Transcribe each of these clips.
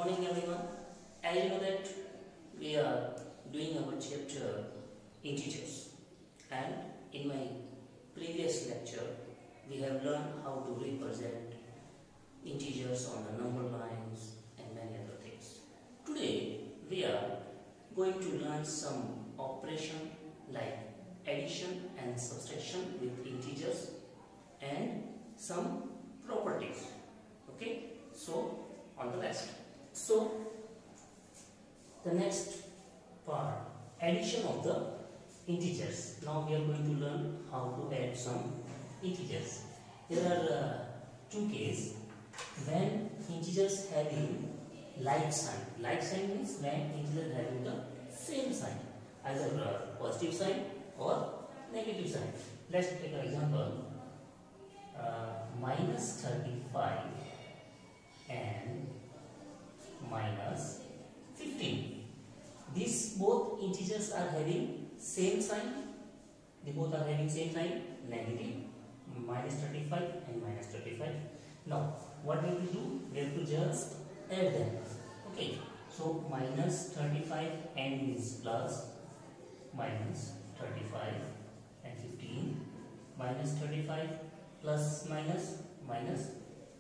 morning everyone. As you know that we are doing our chapter integers, and in my previous lecture we have learned how to represent integers on the number lines and many other things. Today we are going to learn some operation like addition and subtraction with integers and some properties. Okay, so on the list. So the next part, addition of the integers. Now we are going to learn how to add some integers. There are two cases when integers having like sign. Like sign means when integers having the same sign, either positive sign or negative sign. Let's take an example. Minus 35 and minus 15. These both integers are having same sign. They both are having same sign, negative. Minus 35 and minus 35. Now what we will do? We have to just add them. Okay. So minus 35 and means plus, minus 35 and 15, minus 35 plus minus minus.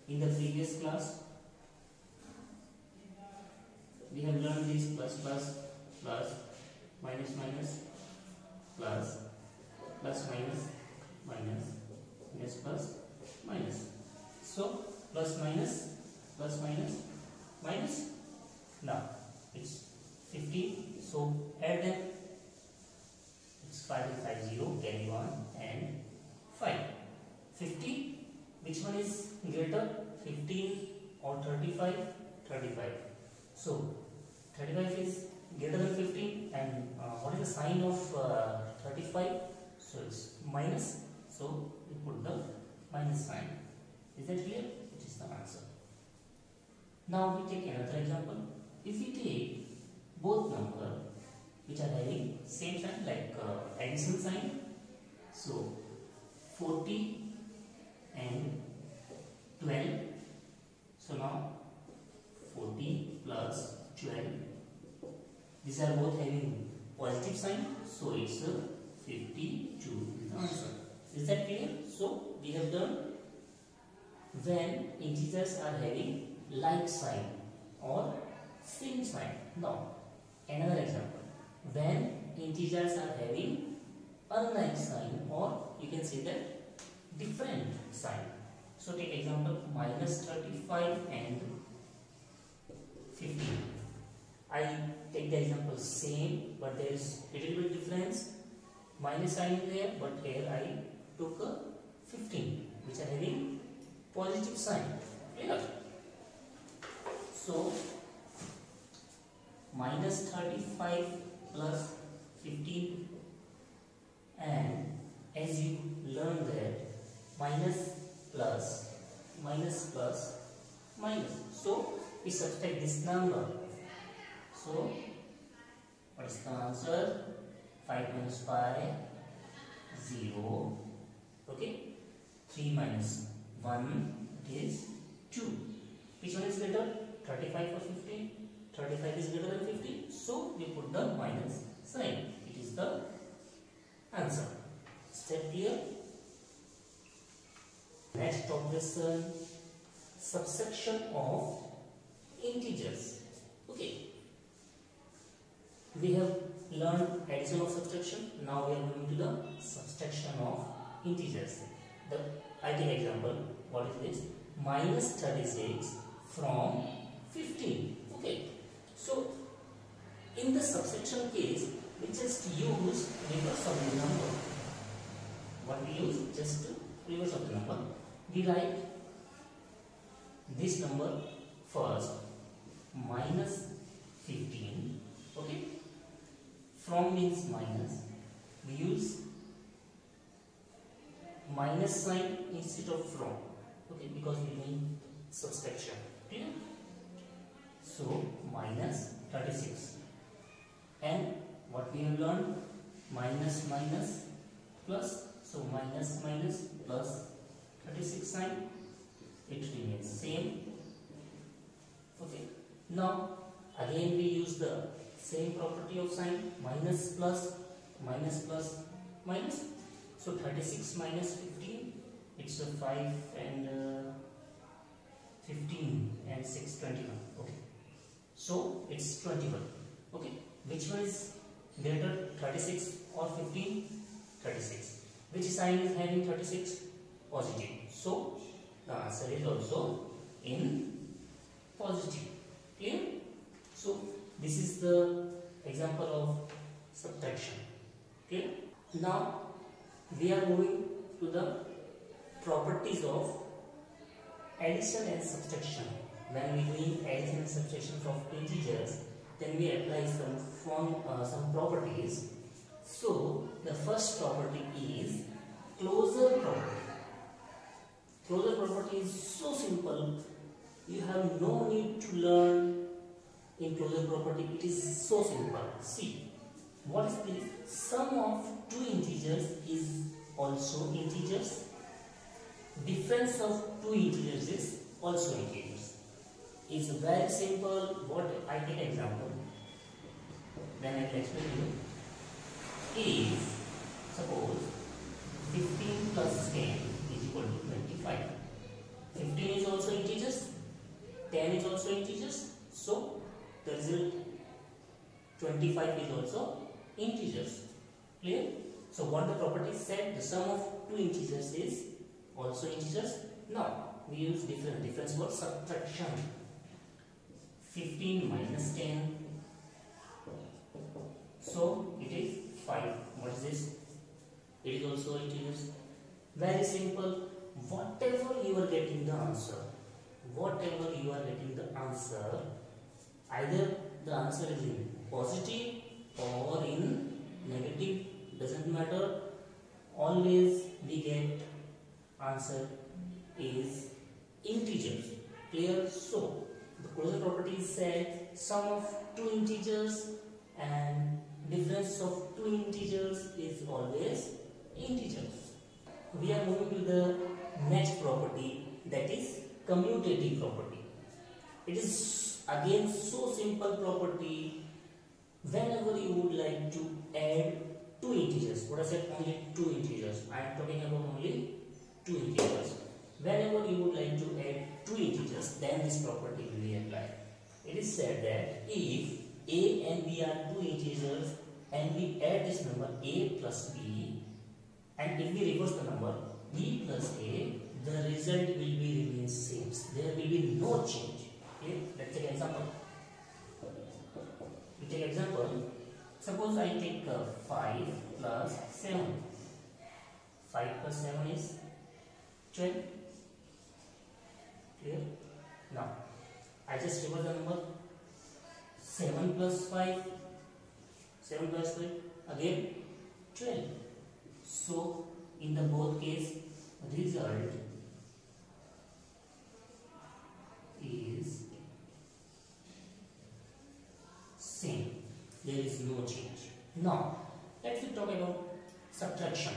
In the previous class we have learned this plus plus plus, minus minus plus, plus minus minus, minus plus minus. So plus minus minus. Now it's 15. So add them. It's 5 and 5 0. Carry 1 and 5. 50. Which one is greater? 15 or 35? 35. So 35 is greater than 15, and what is the sign of 35? So it's minus. So we put the minus sign. Is that clear? It is the answer. Now we take another example. If we take both numbers which are having same sign, like addition sign, so 40 and 12. So now 40 plus 12. These are both having positive sign, so it's 52 is the answer. Is that clear? So we have done when integers are having like sign or same sign. Now another example, when integers are having unlike sign, or you can say that different sign. So take example minus 35 and 15. I take the example same, but there is little bit difference. Minus sign is there, but here I took a 15, which are having positive sign. Clear? So minus 35 plus 15, and as you learn that minus plus minus plus minus. So we subtract this number. So what is the answer? 5 minus 5, 0. Okay. 3 minus 1 is 2. Which one is greater? 35 or 15? 35 is greater than 50. So we put the minus sign. It is the answer. Is that clear? Next operation, subtraction of integers. Okay. We have learned addition of subtraction. Now we are going to the subtraction of integers. I take example. What is this? Minus 36 from 15. Okay. So in the subtraction case, we just use reverse of the number. What we use? Just reverse of the number. We write this number first, minus 15. Okay. From means minus. We use minus sign instead of from. Okay, because we mean subtraction. Clear? So minus 36. And what we have learned? Minus minus plus. So minus minus plus 36 sign. It remains same. Okay. Now again we use the same property of sign, minus plus minus plus minus. So 36 minus 15, it's a 5 and 15 and 6, 21. Okay, so it's 21. Okay, which one is greater, 36 or 15? 36. Which sign is having 36? Positive. So the answer is also in positive. Clear? So this is the example of subtraction. Clear? Now we are moving to the properties of addition and subtraction. When we doing addition and subtraction of integers, then we apply some properties. So the first property is closure property. Closure property is so simple, you have no need to learn in closure property. It is so simple. See, what is this? Sum of two integers is also integers. Difference of two integers is also integers. It's very simple. What I take example, then I will explain to you. If suppose 15 plus 10 is equal to 25. 15 is also integers, 10 is also integers, so the result 25 is also integers. Clear? So what the property said, the sum of two integers is also integers. Now we use difference for subtraction. 15 minus 10, so it is 5. What is this? It is also integers. Very simple. Whatever you are getting the answer, either the answer is in positive or in negative, doesn't matter. Always we get answer is integers. Clear? So the closure property said sum of two integers and difference of two integers is always integers. We are moving to the next property, that is commutative property. It is again so simple property. Whenever you would like to add two integers, what I said, only two integers, I am talking about only two integers. Whenever you would like to add two integers, then this property will be applied. It is said that if a and b are two integers and we add this number a plus b, and if we reverse the number b plus a, the result will be remain same. There will be no change. Okay? Let's take an example. We take example. Suppose I take 5 plus 7. 5 plus 7 is 12. Clear? Now I just reverse the number. 7 plus 5. 7 plus 12. Again 12. So in the both case, result is same. There is no change. Now let's talk about subtraction.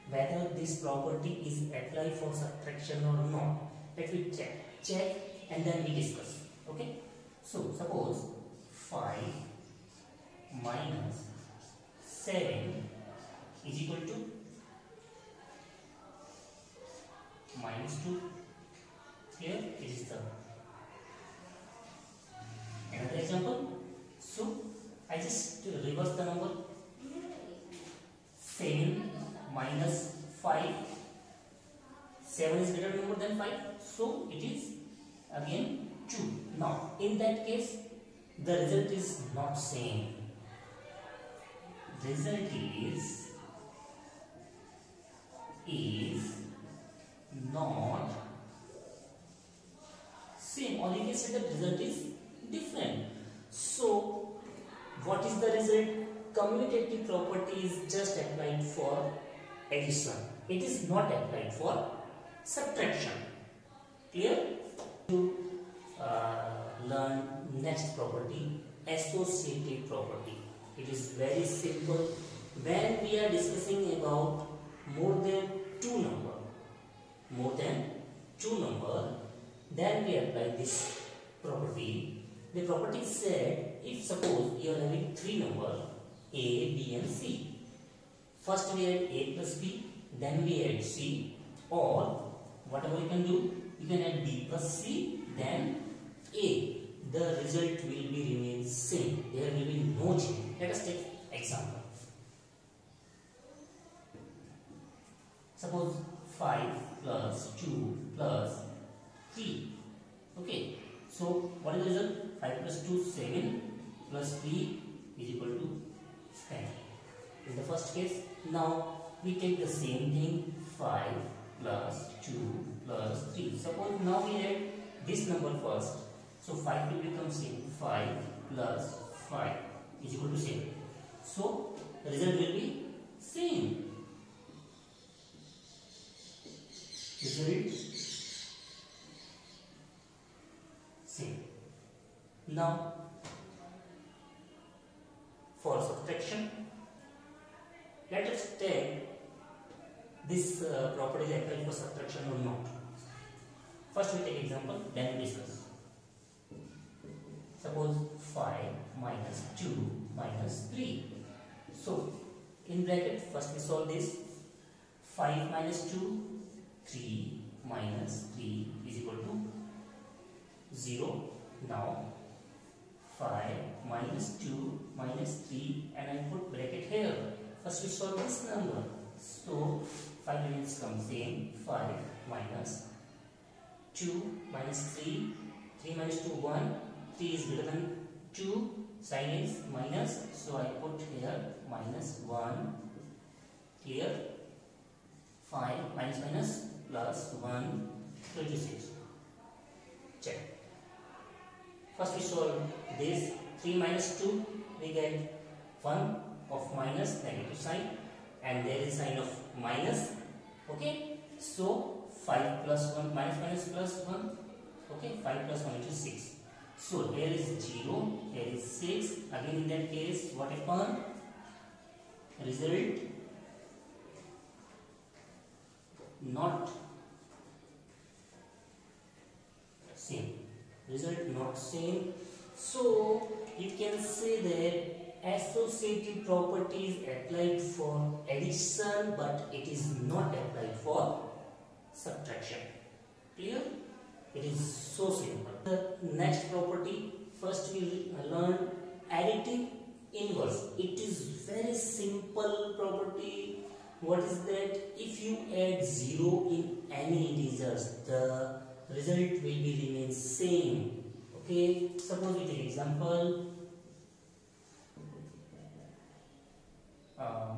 Whether this property is applied for subtraction or not. Let me check and then we discuss. Okay. So suppose 5 minus 7 is equal to -2. Here it is the another example. So I just reverse the number. 7 minus 5. 7 is greater number than 5, so it is again 2. Now in that case, the result is not same. Result is not same, or you can say the result is different. So what is the result? Commutative property is just applied for addition. It is not applied for subtraction. Clear? To learn next property, associative property. It is very simple. When we are discussing about more than two number, then we apply this property. The property said if suppose you are having three numbers A, B and C. First we add A plus B, then we add C, or whatever you can do, you can add B plus C, then A. The result will be remain same. There will be no change. Let us take example. Suppose 5 plus 2 plus 3. Okay. So what is the result? 5 plus 2 7 plus 3 is equal to 10. In the first case, now we take the same thing, 5 plus 2 plus 3. Suppose now we add this number first. So 5 will become same. 5 plus 5 is equal to same. So the result will be same. Result same. Now for subtraction, let us take this property is applied for subtraction or not. First we take example, then we discuss. Suppose 5 minus 2 minus 3. So in bracket first we solve this. 5 minus 2, 3 minus 3 is equal to 0. Now 5 minus 2 minus 3, and I put bracket here. First we solve this number. So 5 elements come same. 5 minus 2 minus 3. 3 minus 2 1. 3 is greater than 2. Sign is minus. So I put here minus 1. Clear? 5 minus minus plus 1 26. Check. First we solve this. 3 minus 2, we get 1 of minus, negative sign, and there is sign of minus. Okay, so 5 plus 1 minus minus plus 1. Okay, 5 plus 1 is 6. So here is 0, here is 6. Again in that case, what happened? Result not same. Result not same. So you can say that associative property is applied for addition, but it is not applied for subtraction. Clear? It is so simple. The next property, first we learn additive inverse. It is very simple property. What is that? If you add 0 in any integers, the result will be remain same. Okay, suppose we take example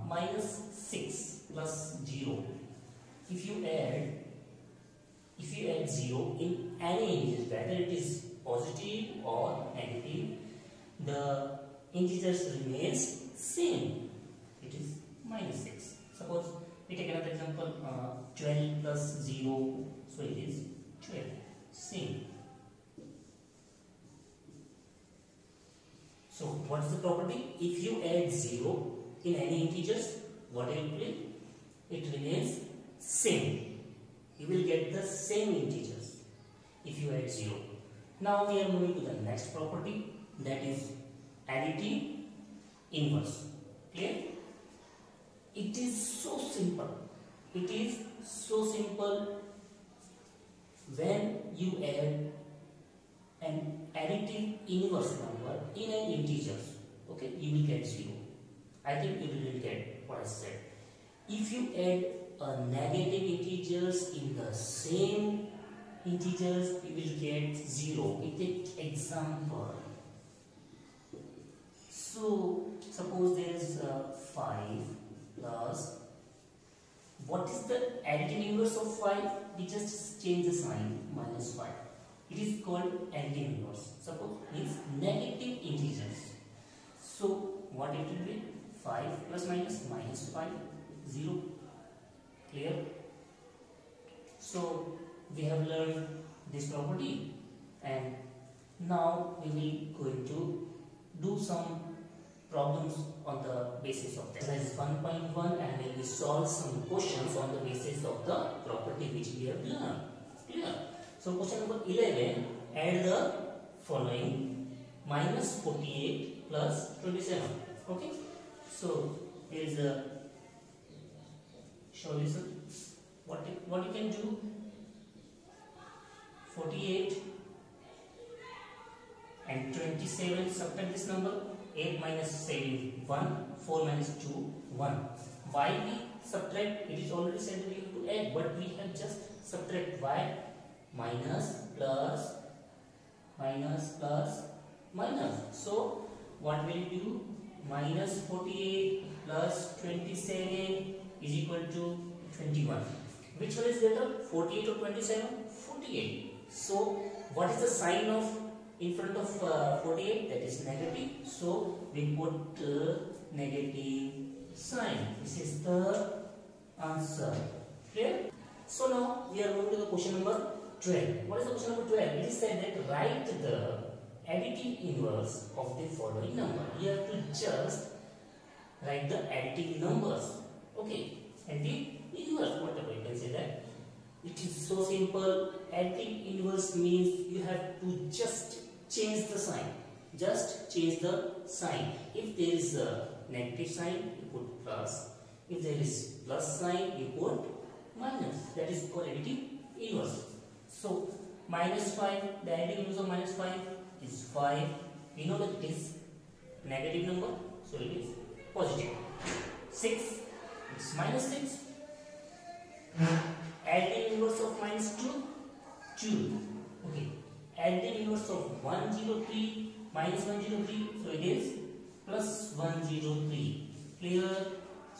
minus 6 plus 0. If you add 0 in any integer, whether it is positive or negative, the integers remains same. It is minus 6. Suppose we take another example, 12 plus 0, so it is 12. Same. So what is the property? If you add 0 in any integers, what it will be? It remains same. You will get the same integers if you add 0. Now we are moving to the next property, that is additive inverse. Clear? It is so simple. It is so simple. When you add an additive inverse number in an integer, okay, you will get 0. I think you didn't get what I said. If you add a negative integers in the same integers, you will get 0. We take example. So suppose there is 5 plus, what is the additive inverse of 5? We just change the sign, minus 5. It is called additive inverse. Suppose means negative integers. So what it will be? 5 plus minus minus 5, 0. Clear? So we have learned this property, and now we will going to do some problems on the basis of that. Exercise 1.1, and we will solve some questions on the basis of the property which we have learned. Clear? So question number 11, add the following minus 48 plus 27. Okay, so here is a solution. What you can do, 48 and 27, subtract this number. 8 minus 7 1, 4 minus 2 1. Why we subtract? It is already said that we have to add, but we have just subtract. Why? Minus plus minus plus minus. So what will you do? Minus 48 plus 27 is equal to 21. Which one is better, 48 or 27? 48. So what is the sign of in front of 48? That is negative. So we put negative sign. This is the answer. Clear? So now we are moving to the question number 12. What is the question number 12? It is said that write the additive inverse of the following number. You have to just write the additive numbers. Okay, additive inverse, whatever you can say that. It is so simple. Additive inverse means you have to just change the sign. Just change the sign. If there is a negative sign, you put plus. If there is plus sign, you put minus. That is called additive inverse. So minus 5, the additive inverse of minus 5 is 5. We know that it is negative number, so it is positive. 6, it's minus 6. Additive inverse of minus 2, 2. Okay. Additive inverse of 103 minus 103, so it is plus 103. Clear?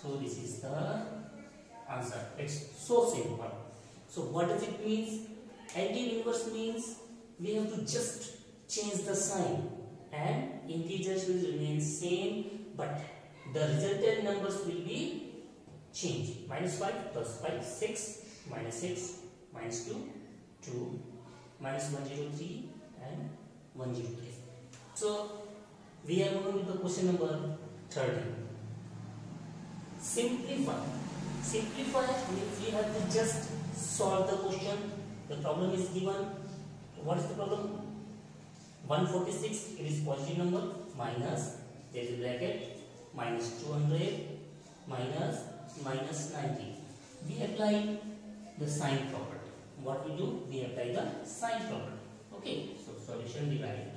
So this is the answer. It's so simple. So what does it mean? Additive inverse means we have to just change the sign and integers will remain same, but the resultant numbers will be changed. Minus 5 plus 5, 6, minus 6, minus 2, 2, minus 103 and 103. So we are moving to the question number 30. Simplify. Simplify means we have to just solve the question. The problem is given. What is the problem? 146, it is positive number, minus, there is a bracket, minus 200, minus 90. We apply the sign property. What we do? We apply the sign property. Okay, so solution divided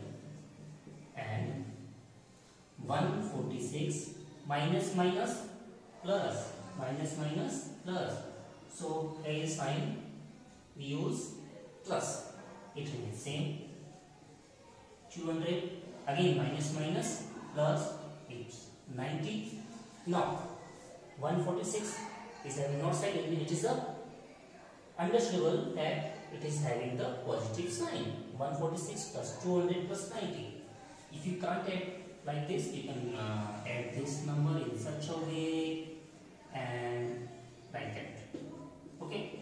and 146 minus plus. So a sign we use plus. It remains same. 200 again minus plus, it's 90. Now 146 is having not side, it is a understandable that it is having the positive sign. 146 plus 200 plus 90. If you can't add like this, you can add this number in such a way and like that. Okay,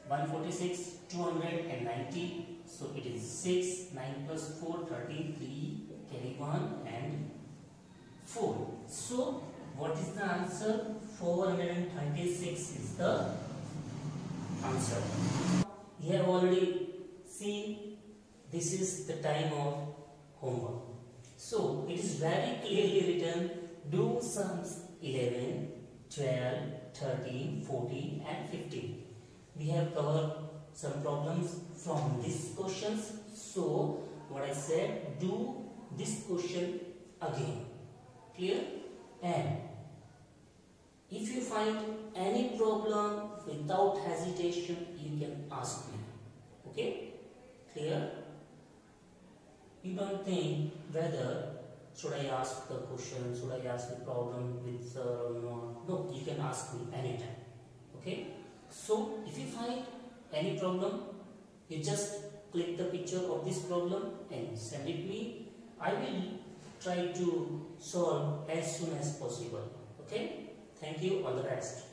146, 290. So it is 6, 9 plus 4, 13, 3, carry 1 and 4. So what is the answer? 436 is the answer. You have already seen this is the time of homework. So it is very clearly written, do sums 11, 12, 13, 14 and 15. We have covered some problems from these questions. So what I said, do this question again. Clear? And if you find any problem, without hesitation you can ask me. Okay? Clear? You don't think whether should I ask the question, should I ask the problem with or not. No, you can ask me anytime. Okay? So if you find any problem, you just click the picture of this problem and send it me. I will try to solve as soon as possible. Okay? Thank you. All the best.